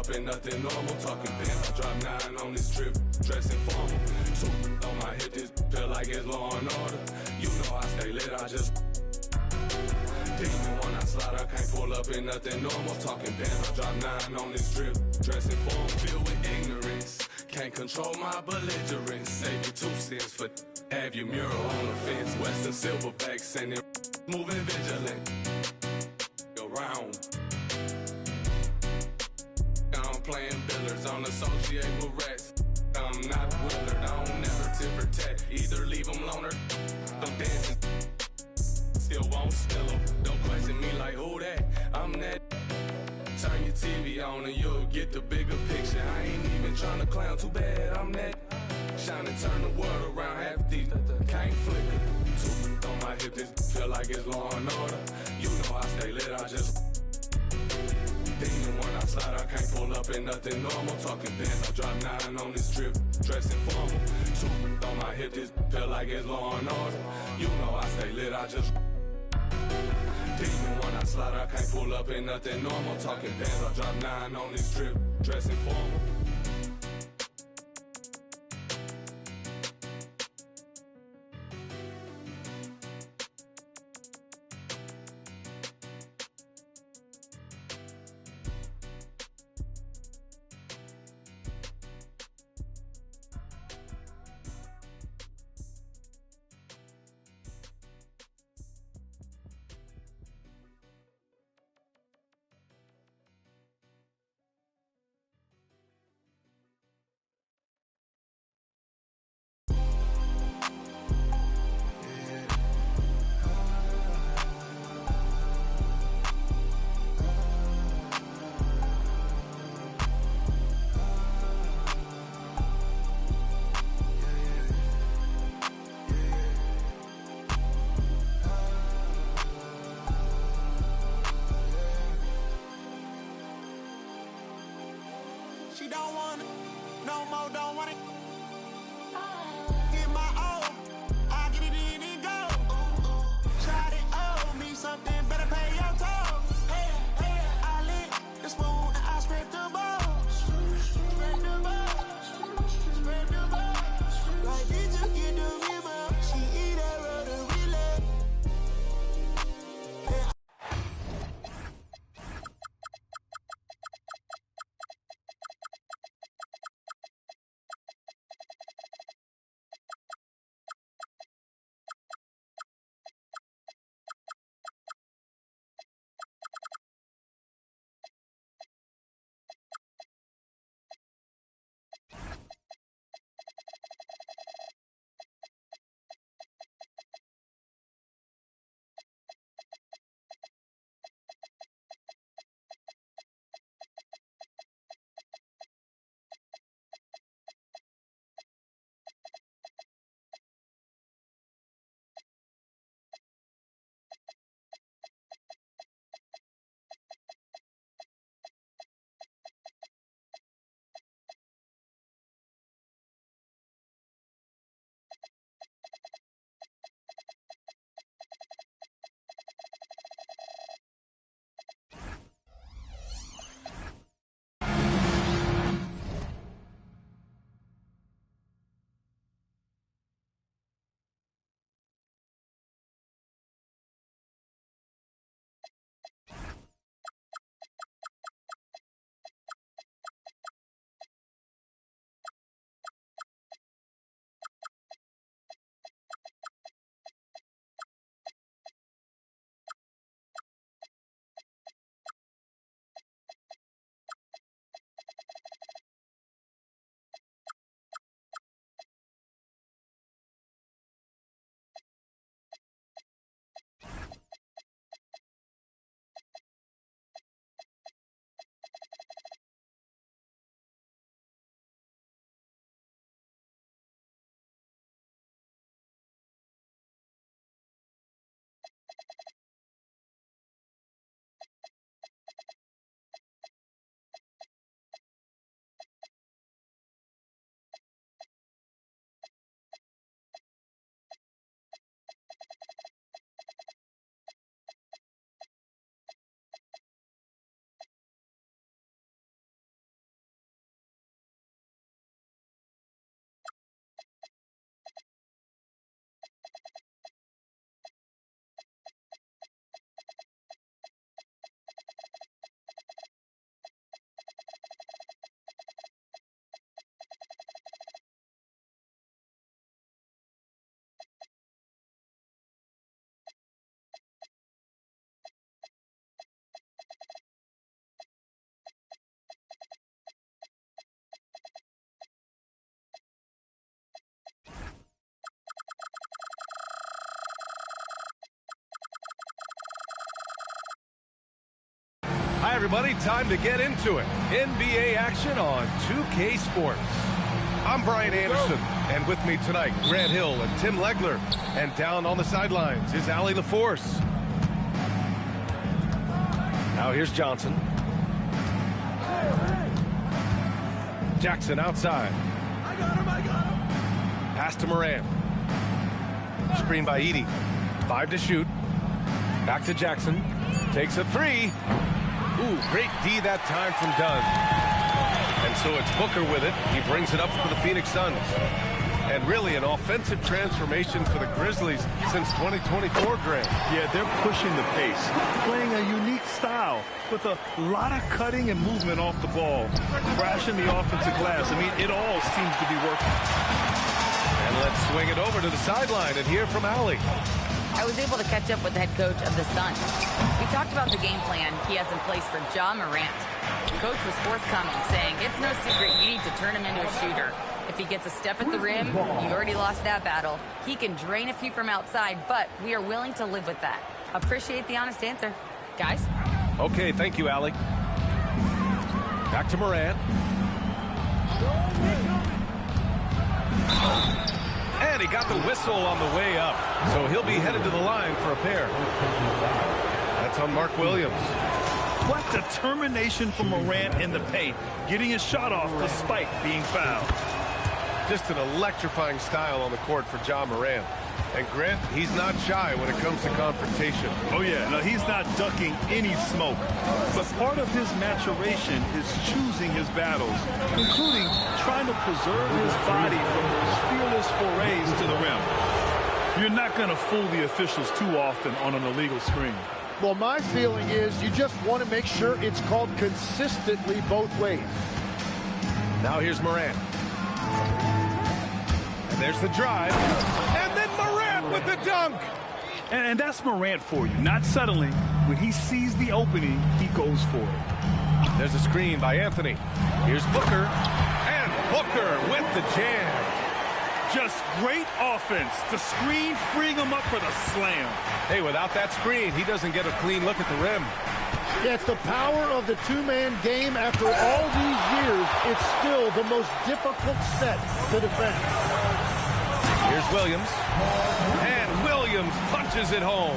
up in nothing normal. Talking pants, I drop 9 on this trip, dressing formal. 2 on my hip, this feel like it's Law and Order. You know I stay lit, I just demon when I slide, I can't pull up in nothing normal. Talking pants, I drop 9 on this trip, dressing formal. Filled with ignorance, can't control my belligerence. Save you 2 cents for have your mural on the fence. Western silverback sending, moving vigilant around. I'm playing billiards, don't associate with rats. I'm not Willard, I don't never tit for tat. Either leave them loner, I'm dancing, still won't spill them. Don't question me like who that, I'm that. Turn your TV on and you'll get the bigger picture. I ain't even trying to clown, too bad I'm that. Shine and turn the world around, half these can't flicker. 2 on my hip, this feel like it's Law and Order. You know I stay lit, I just demon when I slide, I can't pull up in nothing normal. Talking pants, I drop 9 on this trip, dressing formal. 2 on my hip, this feel like it's Law and Order. You know I stay lit, I just demon when I slide, I can't pull up in nothing normal. Talking pants, I drop 9 on this trip, dressing formal. She don't want it, no more, don't want it. everybody. Time to get into it. NBA action on 2K Sports. I'm Brian Anderson, and with me tonight, Grant Hill and Tim Legler. And down on the sidelines is Allie LaForce. Now here's Johnson. Jackson outside. I got him. Pass to Morant. Screen by Edey. 5 to shoot. Back to Jackson. Takes a 3. Ooh, great D that time from Dunn. And so it's Booker with it. He brings it up for the Phoenix Suns. And really an offensive transformation for the Grizzlies since 2024, Grant. Yeah, they're pushing the pace, playing a unique style with a lot of cutting and movement off the ball, crashing the offensive glass. I mean, it all seems to be working. And let's swing it over to the sideline and hear from Allie. I was able to catch up with the head coach of the Suns. We talked about the game plan he has in place for Ja Morant. The coach was forthcoming, saying it's no secret you need to turn him into a shooter. If he gets a step at the rim, you've already lost that battle. He can drain a few from outside, but we are willing to live with that. Appreciate the honest answer. Guys? Okay, thank you, Allie. Back to Morant. And he got the whistle on the way up. So he'll be headed to the line for a pair. That's on Mark Williams. What determination from Morant in the paint, getting his shot off despite being fouled. Just an electrifying style on the court for Ja Morant. And Grant, he's not shy when it comes to confrontation. Oh yeah, no, he's not ducking any smoke. But part of his maturation is choosing his battles, including trying to preserve his body from those fearless forays to the rim. You're not going to fool the officials too often on an illegal screen. Well, my feeling is you just want to make sure it's called consistently both ways. Now here's Morant. And there's the drive. And then Morant with the dunk. And that's Morant for you. Not settling. When he sees the opening, he goes for it. There's a screen by Anthony. Here's Booker. And Booker with the jam. Just great offense. The screen freeing him up for the slam. Hey, without that screen, he doesn't get a clean look at the rim. Yeah, it's the power of the two-man game. After all these years, it's still the most difficult set to defend. Here's Williams. And Williams punches it home.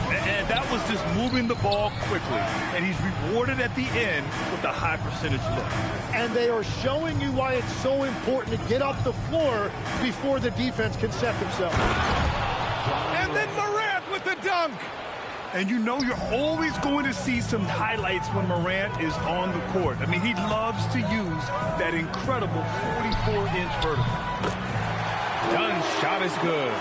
And that was just moving the ball quickly. And he's rewarded at the end with a high percentage look. And they are showing you why it's so important to get off the floor before the defense can set themselves. And then Morant with the dunk. And you know you're always going to see some highlights when Morant is on the court. I mean, he loves to use that incredible 44-inch vertical. Dunn's shot is good.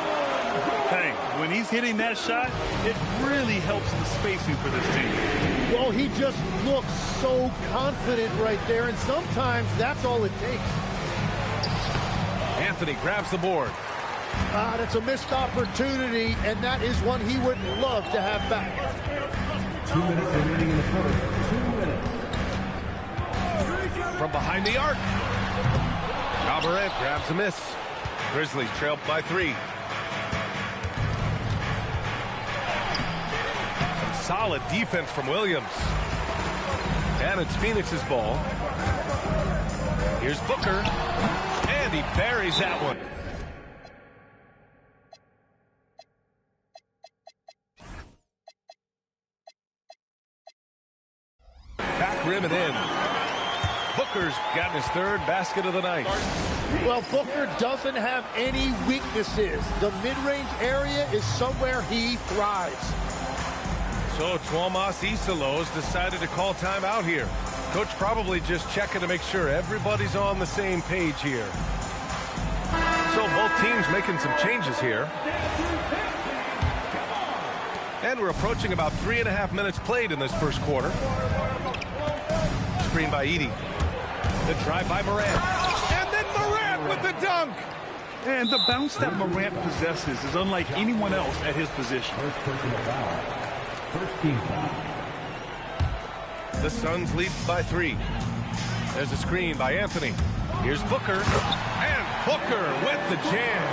Hey, when he's hitting that shot, it really helps the spacing for this team. Well, he just looks so confident right there, and sometimes that's all it takes. Anthony grabs the board. That's a missed opportunity, and that is one he would love to have back. 2 minutes remaining in the fourth. 2 minutes. From behind the arc. Ja Morant grabs a miss. Grizzlies trailed by 3. Some solid defense from Williams. And it's Phoenix's ball. Here's Booker. And he buries that one. Back rim and in. Booker's gotten his 3rd basket of the night. Well, Booker doesn't have any weaknesses. The mid-range area is somewhere he thrives. So Tuomas Isalos decided to call timeout here. Coach probably just checking to make sure everybody's on the same page here. So both teams making some changes here. And we're approaching about 3.5 minutes played in this first quarter. Screen by Edey. The drive by Morant. And then Morant with the dunk. And the bounce that Morant possesses is unlike anyone else at his position. First personal foul. First team foul. The Suns lead by 3. There's a screen by Anthony. Here's Booker. And Booker with the jam.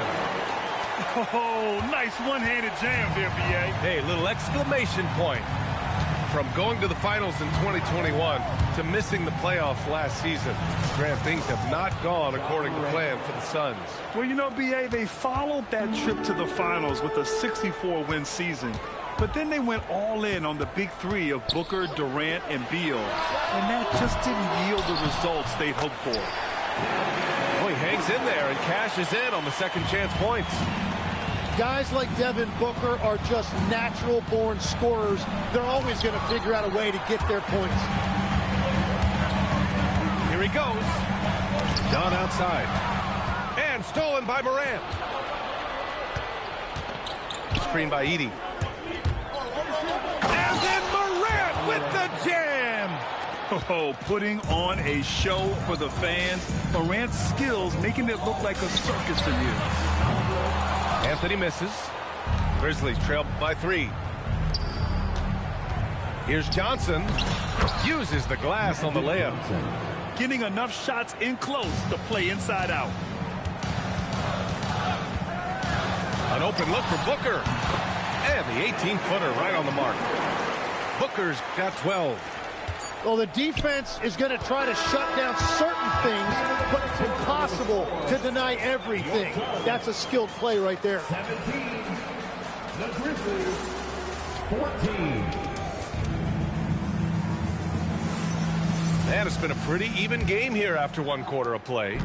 Oh, nice one-handed jam there, B.A. Hey, little exclamation point. from going to the finals in 2021 to missing the playoffs last season, Grant, things have not gone according to plan for the Suns. Well, you know, B.A., they followed that trip to the finals with a 64-win season. But then they went all in on the big three of Booker, Durant, and Beal. And that just didn't yield the results they'd hoped for. Well, he hangs in there and cashes in on the second chance points. Guys like Devin Booker are just natural-born scorers. They're always going to figure out a way to get their points. Here he goes. Done outside. And stolen by Morant. Screen by Edey. And then Morant with the jam. Oh, putting on a show for the fans. Morant's skills making it look like a circus in here. Anthony misses. Grizzlies trail by 3. Here's Johnson. Uses the glass on the layup. Getting enough shots in close to play inside out. An open look for Booker. And the 18-footer right on the mark. Booker's got 12. Well, the defense is going to try to shut down certain things, but it's impossible to deny everything. That's a skilled play right there. 17. The Grizzlies, 14. And it's been a pretty even game here after 1 quarter of play.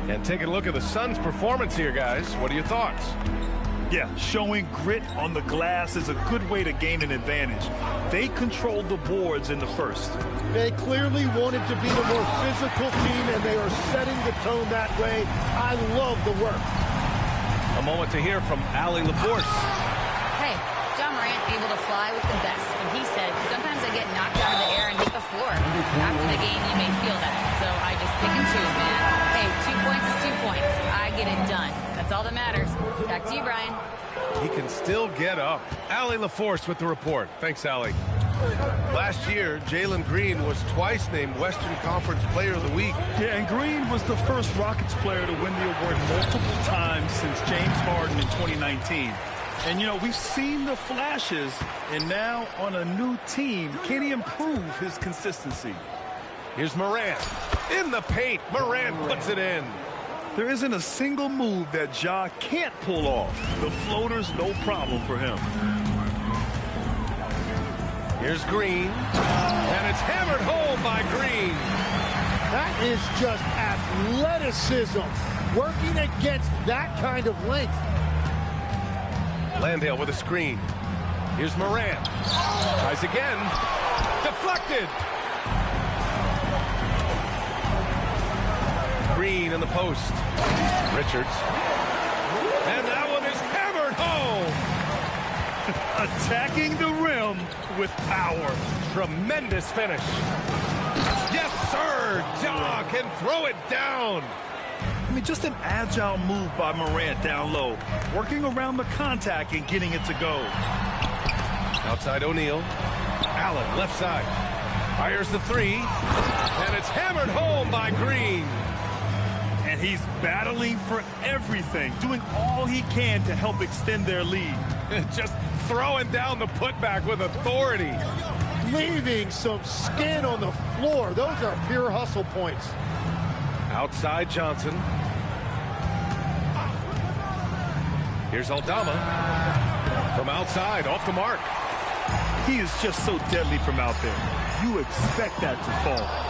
And taking a look at the Suns' performance here, guys. What are your thoughts? Yeah, showing grit on the glass is a good way to gain an advantage. They controlled the boards in the first. They clearly wanted to be the more physical team, and they are setting the tone that way. I love the work. A moment to hear from Allie LaForce. Hey, John Morant able to fly with the best. And he said, sometimes I get knocked out of the air and hit the floor. After the game, you may feel that. So I just pick and choose, man. Hey, 2 points is 2 points. I get it done. That's all that matters. Back to you, Brian. He can still get up. Allie LaForce with the report. Thanks, Allie. Last year, Jalen Green was twice named Western Conference Player of the Week. Yeah, and Green was the first Rockets player to win the award multiple times since James Harden in 2019. And, you know, we've seen the flashes, and now on a new team, can he improve his consistency? Here's Morant. In the paint, Morant puts it in. There isn't a single move that Ja can't pull off. The floater's no problem for him. Here's Green. And it's hammered home by Green. That is just athleticism. Working against that kind of length. Landale with a screen. Here's Morant. Tries again. Deflected. Green in the post. Richards. And that one is hammered home. Attacking the rim with power. Tremendous finish. Yes, sir. Ja can throw it down. I mean, just an agile move by Morant down low. Working around the contact and getting it to go. Outside O'Neal. Allen, left side. Fires the 3. And it's hammered home by Green. And he's battling for everything, doing all he can to help extend their lead. Just throwing down the putback with authority. Leaving some skin on the floor. Those are pure hustle points. Outside Johnson. Here's Aldama. From outside, off the mark. He is just so deadly from out there. You expect that to fall.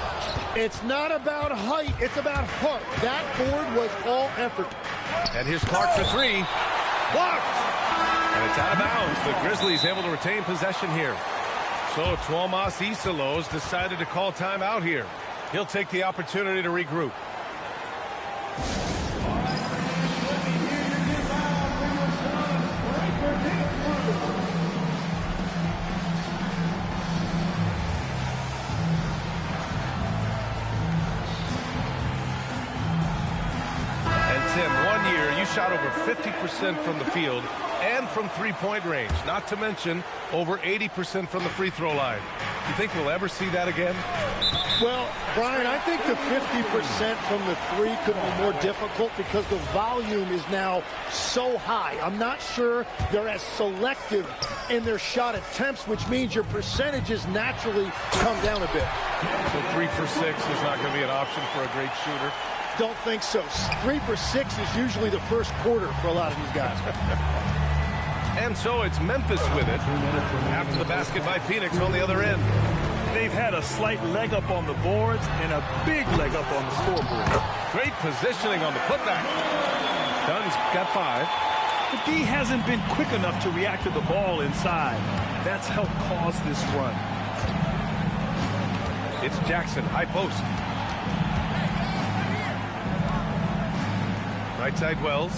It's not about height, it's about heart. That board was all effort. And here's Clark for 3. Blocked! And it's out of bounds. The Grizzlies able to retain possession here. So Tuomas Isalos decided to call timeout here. He'll take the opportunity to regroup. Tim, 1 year, you shot over 50% from the field and from three-point range, not to mention over 80% from the free throw line. You think we'll ever see that again? Well, Brian, I think the 50% from the three could be more difficult because the volume is now so high. I'm not sure they're as selective in their shot attempts, which means your percentages naturally come down a bit. So 3 for 6 is not going to be an option for a great shooter? Don't think so. 3 for 6 is usually the first quarter for a lot of these guys. And so it's Memphis with it after the basket by Phoenix on the other end. They've had a slight leg up on the boards and a big leg up on the scoreboard. Great positioning on the putback. Dunn's got 5. The D hasn't been quick enough to react to the ball inside. That's helped cause this run. It's Jackson, high post. Right side Wells.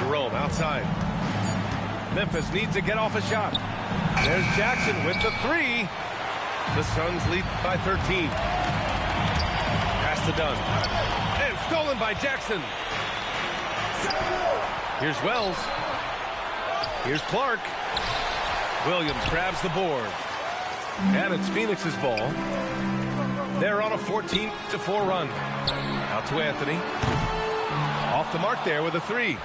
Jerome outside. Memphis needs to get off a shot. There's Jackson with the 3. The Suns lead by 13. Pass to Dunn. And stolen by Jackson. Here's Wells. Here's Clark. Williams grabs the board. And it's Phoenix's ball. They're on a 14-4 run. Out to Anthony. Off the mark there with a 3.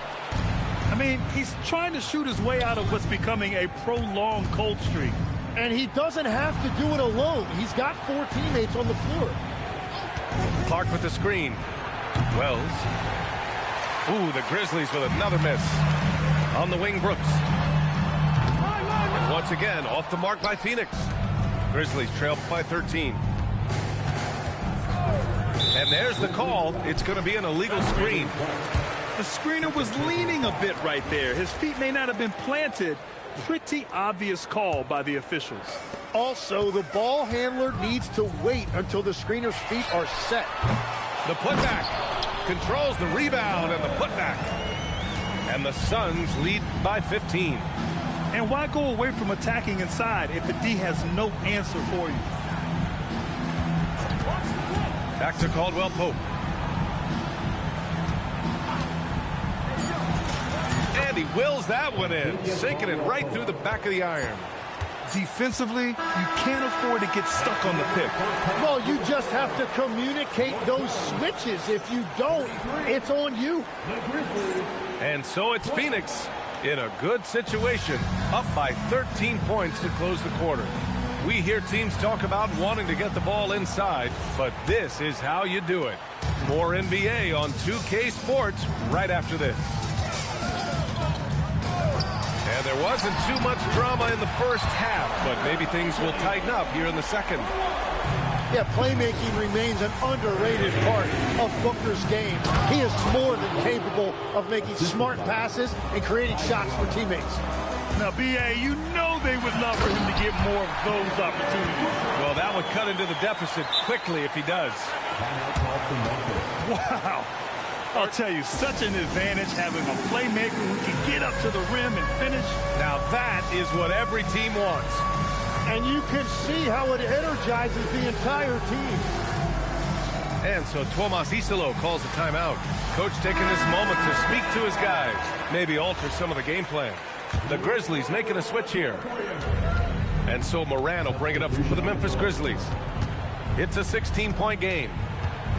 I mean, he's trying to shoot his way out of what's becoming a prolonged cold streak. And he doesn't have to do it alone. He's got 4 teammates on the floor. Clark with the screen. Wells. Ooh, the Grizzlies with another miss. On the wing, Brooks. And once again, off the mark by Phoenix. Grizzlies trail by 13. And there's the call. It's going to be an illegal screen. The screener was leaning a bit right there. His feet may not have been planted. Pretty obvious call by the officials. Also, the ball handler needs to wait until the screener's feet are set. The putback controls the rebound and the putback. And the Suns lead by 15. And why go away from attacking inside if the D has no answer for you? Back to Caldwell Pope. And he wills that one in, sinking it right through the back of the iron. Defensively, you can't afford to get stuck on the pick. Well, you just have to communicate those switches. If you don't, it's on you. And so it's Phoenix in a good situation, up by 13 points to close the quarter. We hear teams talk about wanting to get the ball inside, but this is how you do it. More NBA on 2K Sports right after this. And there wasn't too much drama in the first half, but maybe things will tighten up here in the second. Yeah, playmaking remains an underrated part of Booker's game. He is more than capable of making smart passes and creating shots for teammates. Now, B.A., you know they would love for him to get more of those opportunities. Well, that would cut into the deficit quickly if he does. Wow. I'll tell you, such an advantage having a playmaker who can get up to the rim and finish. Now that is what every team wants. And you can see how it energizes the entire team. And so Tomas Isolo calls a timeout. Coach taking this moment to speak to his guys, maybe alter some of the game plan. The Grizzlies making a switch here. And so Moran will bring it up for the Memphis Grizzlies. It's a 16-point game.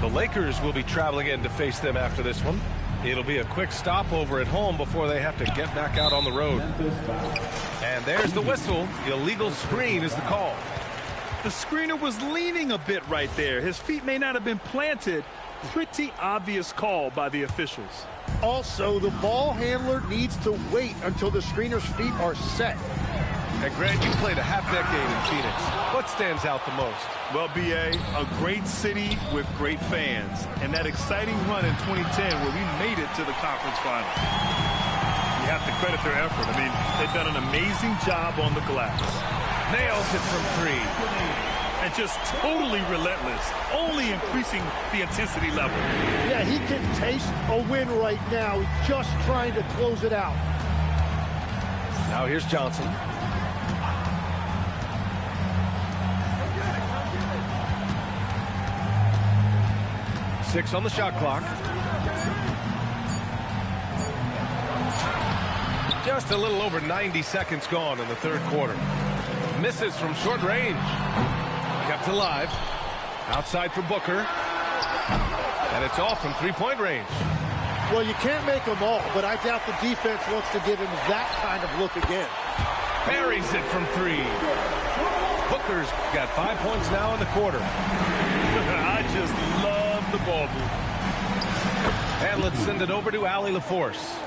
The Lakers will be traveling in to face them after this one. It'll be a quick stopover at home before they have to get back out on the road. And there's the whistle. Illegal screen is the call. The screener was leaning a bit right there. His feet may not have been planted. Pretty obvious call by the officials. Also, the ball handler needs to wait until the screener's feet are set. And Grant, you played a half-decade in Phoenix. What stands out the most? Well, B.A., a great city with great fans. And that exciting run in 2010 where we made it to the conference final. You have to credit their effort. I mean, they've done an amazing job on the glass. Nails it from 3. And just totally relentless, only increasing the intensity level. Yeah, he can taste a win right now. He's just trying to close it out. Now here's Johnson. Six on the shot clock. Just a little over 90 seconds gone in the third quarter. Misses from short range. Kept alive. Outside for Booker. And it's off from three-point range. Well, you can't make them all, but I doubt the defense wants to give him that kind of look again. Buries it from three. Booker's got 5 points now in the quarter. I just love the ball move. And let's send it over to Allie LaForce.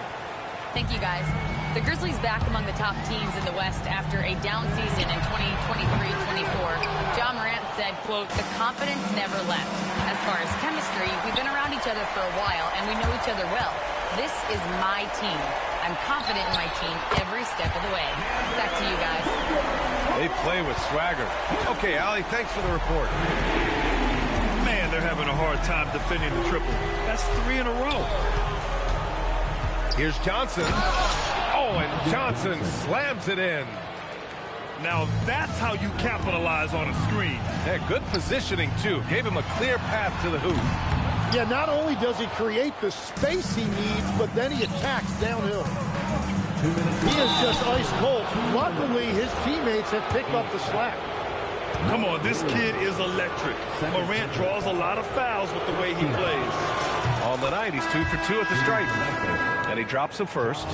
Thank you, guys. The Grizzlies back among the top teams in the West after a down season in 2023-24. Ja Morant said, quote, "The confidence never left. As far as chemistry, we've been around each other for a while and we know each other well. This is my team. I'm confident in my team every step of the way." Back to you guys. They play with swagger. Okay, Allie, thanks for the report. Man, they're having a hard time defending the triple. That's 3 in a row. Here's Johnson. Oh, and Johnson slams it in. Now that's how you capitalize on a screen. Yeah, good positioning, too. Gave him a clear path to the hoop. Yeah, not only does he create the space he needs, but then he attacks downhill. He is just ice cold. Luckily, his teammates have picked up the slack. Come on, this kid is electric. Morant draws a lot of fouls with the way he plays. On the night, he's 2 for 2 at the stripe. And he drops the first.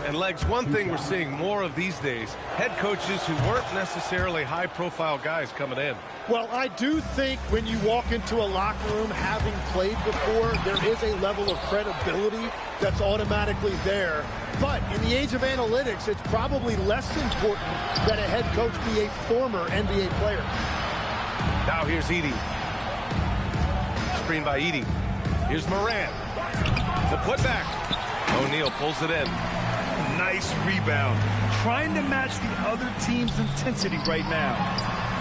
And, Legs, one thing we're seeing more of these days, head coaches who weren't necessarily high-profile guys coming in. Well, I do think when you walk into a locker room having played before, there is a level of credibility that's automatically there. But in the age of analytics, it's probably less important that a head coach be a former NBA player. Now here's Edey. Screen by Edey. Here's Morant. The putback. O'Neal pulls it in. Nice rebound. Trying to match the other team's intensity right now.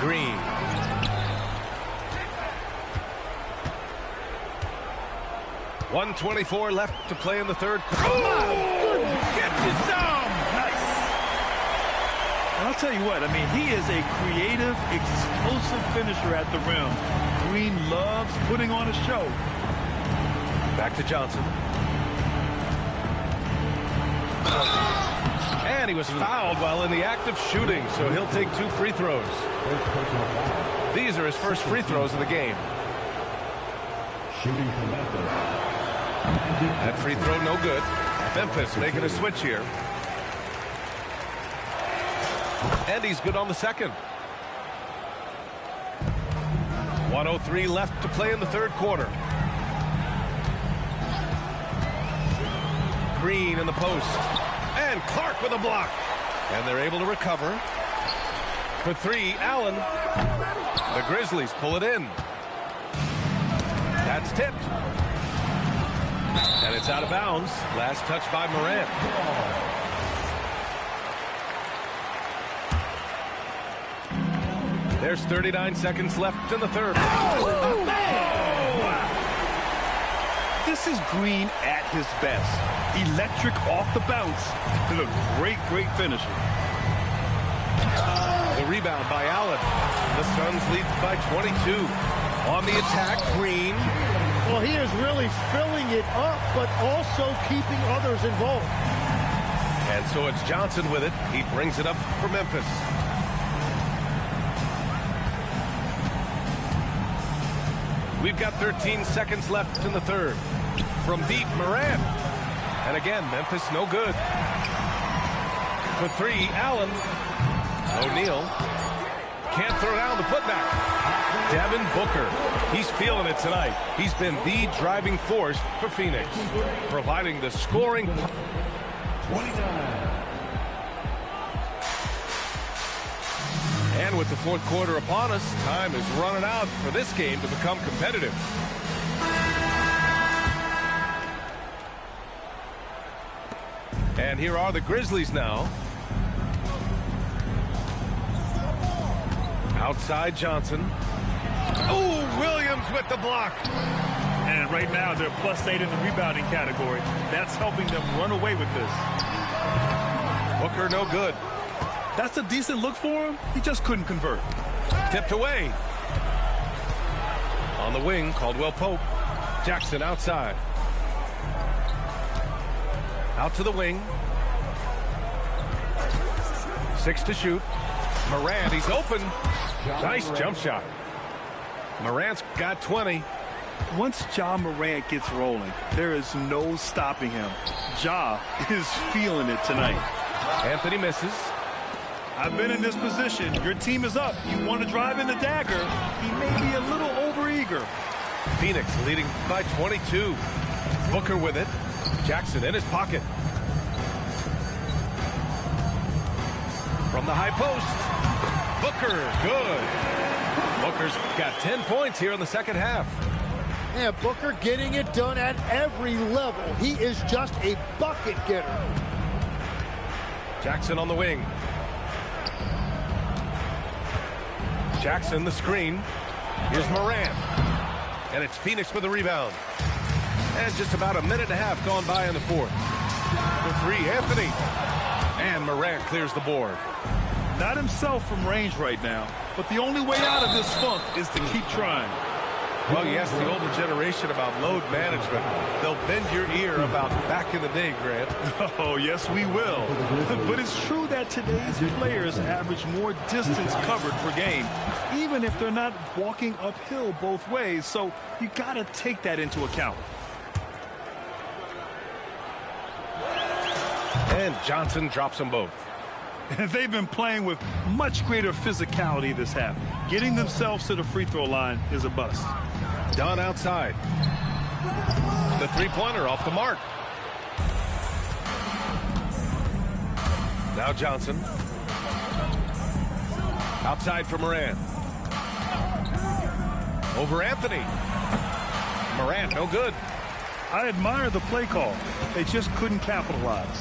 Green. .124 left to play in the third quarter. Oh! Get you some! Nice. And I'll tell you what, I mean, he is a creative, explosive finisher at the rim. Green loves putting on a show. Back to Johnson. And he was fouled while in the act of shooting, so he'll take 2 free throws. These are his first free throws of the game. Shooting for Memphis. That free throw no good. Memphis making a switch here. And he's good on the second. 1:03 left to play in the third quarter. Green in the post. And Clark with a block. And they're able to recover. For 3, Allen. The Grizzlies pull it in. That's tipped. And it's out of bounds. Last touch by Morant. There's 39 seconds left in the third. Oh, man! This is Green at his best. Electric off the bounce. And a great finisher. The rebound by Allen. The Suns lead by 22. On the attack, Green. Well, he is really filling it up, but also keeping others involved. And so it's Johnson with it. He brings it up for Memphis. We've got 13 seconds left in the third. From deep, Morant. And again, Memphis no good. For 3, Allen. O'Neal. Can't throw down the putback. Devin Booker. He's feeling it tonight. He's been the driving force for Phoenix, providing the scoring. 29. And with the fourth quarter upon us, time is running out for this game to become competitive. And here are the Grizzlies now. Outside Johnson. Oh, Williams with the block. And right now they're +8 in the rebounding category. That's helping them run away with this. Booker no good. That's a decent look for him. He just couldn't convert. Tipped away. On the wing, Caldwell Pope. Jackson outside. Out to the wing. 6 to shoot. Morant, he's open. Nice jump shot. Morant's got 20. Once Ja Morant gets rolling, there is no stopping him. Ja is feeling it tonight. Anthony misses. I've been in this position. Your team is up. You want to drive in the dagger. He may be a little overeager. Phoenix leading by 22. Booker with it. Jackson in his pocket. From the high post. Booker, good. Booker's got 10 points here in the second half. Yeah, Booker getting it done at every level. He is just a bucket getter. Jackson on the wing. Jackson the screen. Here's Morant. And it's Phoenix with the rebound. And just about a minute and a half gone by in the fourth. For three, Anthony. And Morant clears the board. Not himself from range right now, but the only way out of this funk is to keep trying. Well, you ask the older generation about load management. They'll bend your ear about back in the day, Grant. Oh, yes, we will. But it's true that today's players average more distance covered per game, even if they're not walking uphill both ways. So you got to take that into account. And Johnson drops them both. They've been playing with much greater physicality this half. Getting themselves to the free throw line is a bust. Dunn outside. The three-pointer off the mark. Now Johnson. Outside for Morant. Over Anthony. Morant, no good. I admire the play call. They just couldn't capitalize.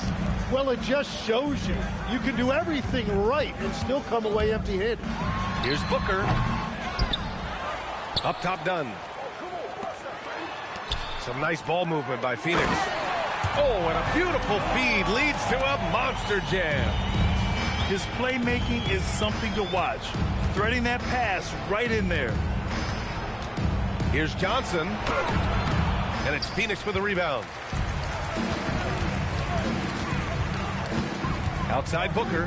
Well, it just shows you. You can do everything right and still come away empty-handed. Here's Booker. Up top, Dunn. Some nice ball movement by Phoenix. Oh, and a beautiful feed leads to a monster jam. His playmaking is something to watch. Threading that pass right in there. Here's Johnson. And it's Phoenix with the rebound. Outside Booker.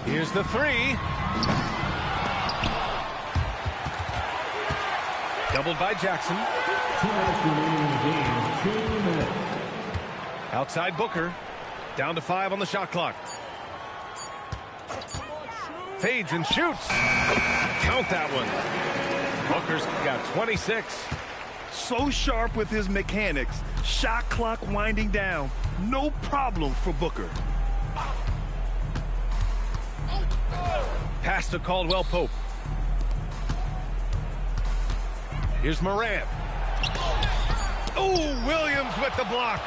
Here's the three. Doubled by Jackson. 2 minutes remaining in the game. 2 minutes. Outside Booker. Down to 5 on the shot clock. Fades and shoots. Count that one. Booker's got 26. So sharp with his mechanics. Shot clock winding down. No problem for Booker. Pass to Caldwell Pope. Here's Morant. Oh, Williams with the block.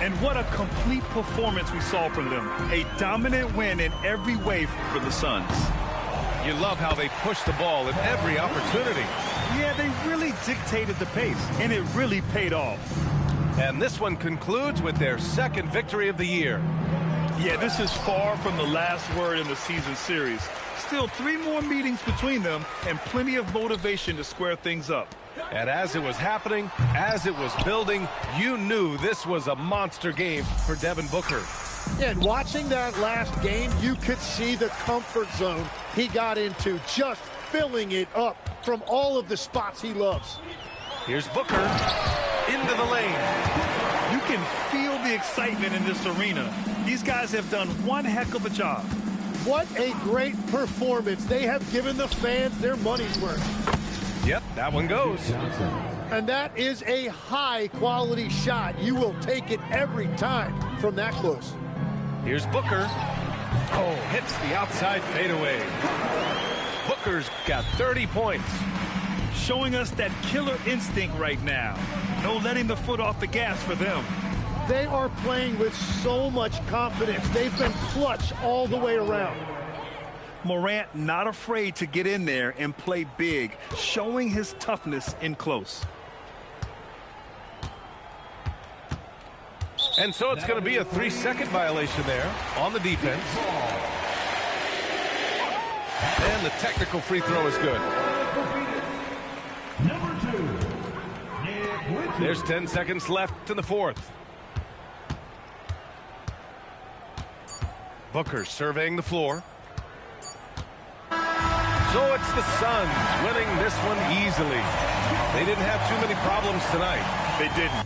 And what a complete performance we saw from them. A dominant win in every way for the Suns. You love how they push the ball in every opportunity. Yeah, they really dictated the pace, and it really paid off. And this one concludes with their second victory of the year. Yeah, this is far from the last word in the season series. Still 3 more meetings between them and plenty of motivation to square things up. And as it was happening, as it was building, you knew this was a monster game for Devin Booker. Yeah, and watching that last game, you could see the comfort zone he got into, just filling it up from all of the spots he loves. Here's Booker into the lane. You can feel the excitement in this arena. These guys have done one heck of a job. What a great performance. They have given the fans their money's worth. Yep, that one goes. Johnson. And that is a high-quality shot. You will take it every time from that close. Here's Booker. Oh, hits the outside fadeaway. Booker's got 30 points. Showing us that killer instinct right now. No letting the foot off the gas for them. They are playing with so much confidence. They've been clutch all the way around. Morant not afraid to get in there and play big, showing his toughness in close. And so it's going to be a 3-second violation there on the defense. And the technical free throw is good. Number 2. Nick Richards. There's 10 seconds left in the fourth. Booker surveying the floor. So it's the Suns winning this one easily. They didn't have too many problems tonight. They didn't.